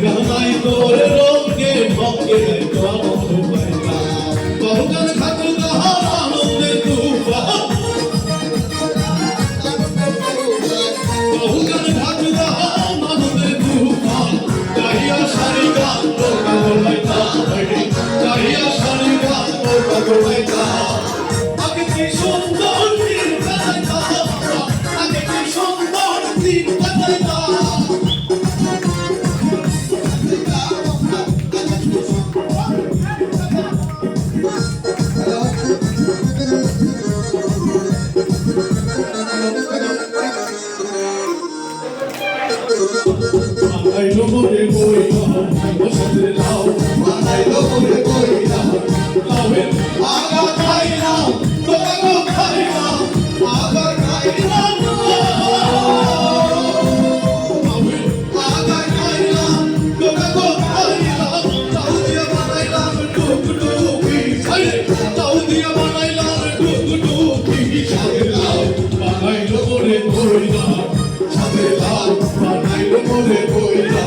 গানাই তোরে রঙে ঢকে তো আনন্দ পাইলা বহুগান খাতু তাহার আনন্দের তুফান বহুগান খাতু তাহার আনন্দের তুফান গাইয়া সারি গান তোকা বলাইতা গাইয়া সারি গান তোকা বলাইতা আগে কি সুন্দর দিন কাটাইতা আগে কি সুন্দর দিন কাটাইতা Manaylo more boyla, bosande lao. Manaylo more boyla, lawe. Aga kaina, tokago kaina, aga kaina. Lawe, aga kaina, tokago kaina. Saudiya manayla tuk-tuki, Saudiya manayla tuk-tuki. Shade lao, manaylo more boyla, shade lao, manaylo more boyla.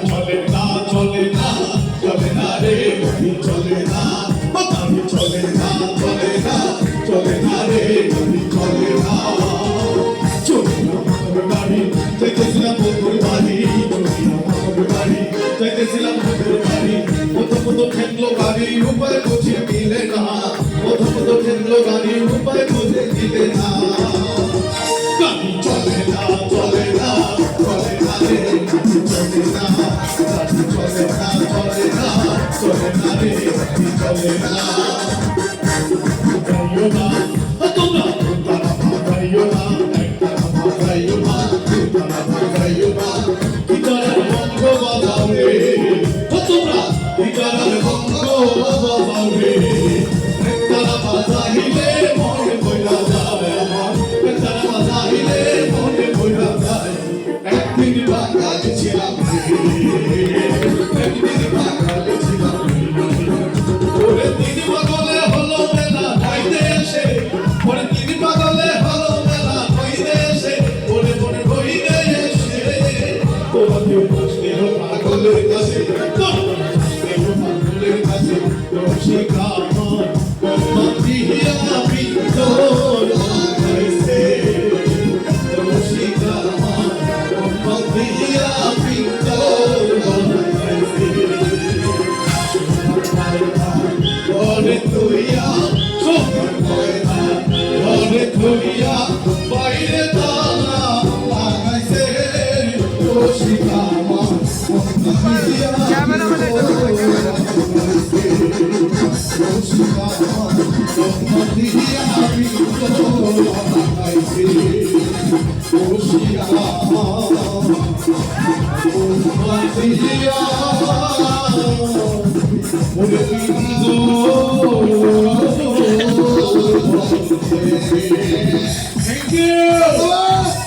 চলে না চলে না চলে না রে চলে না চলে না চলে না চলে না রে চলে না চলে না গাড়ি চাইতেছিলাম বন্ধুর বাড়ি চলে না গাড়ি চাইতেছিলাম বন্ধুর বাড়ি কত ঠেকলো গাড়ি উপায় বুঝে মিলে না কত ঠেকলো গাড়ি উপায় বুঝে মিলে না গাড়ি চলে না চলে না চলে না রে চলে না চলে না চলে না চলে না রে চলে না গাইও না তোমরা তারা গাইও না তারা গাইও না তারা গাইও না গিটারের বঙ্গ বাজাও রে তোমরা গিটারের বঙ্গ বাজাও রে তারা বাজাইলে মনে কইরা যায় আমার তারা বাজাইলে মনে কইরা যায় একদিন বাঙাল ছিলাম একদিন বাঙাল ছিলাম ওরে তিন পাগলে হলো মেলা হইতে এসে ওরে তিন পাগলে হলো মেলা হইতে এসে ওরে মনে হইতে এসে তোমাকে প্রশ্নের পাগলের কাছে পাগলের কাছে রসিকা আমার কম্মাতি আমি তোর হইছে রসিকা আমার কম্মাতি আমি তোর হইছে ঘরে তুইয়া সোনার ময়না ঘরে তুইয়া বাইরে তালা লাগাইছে রসিকা আমার কম্মাতি রসিকা আমার কম্মাতি আমি তোর লাগাইছে রসিকা আমার কম্মাতি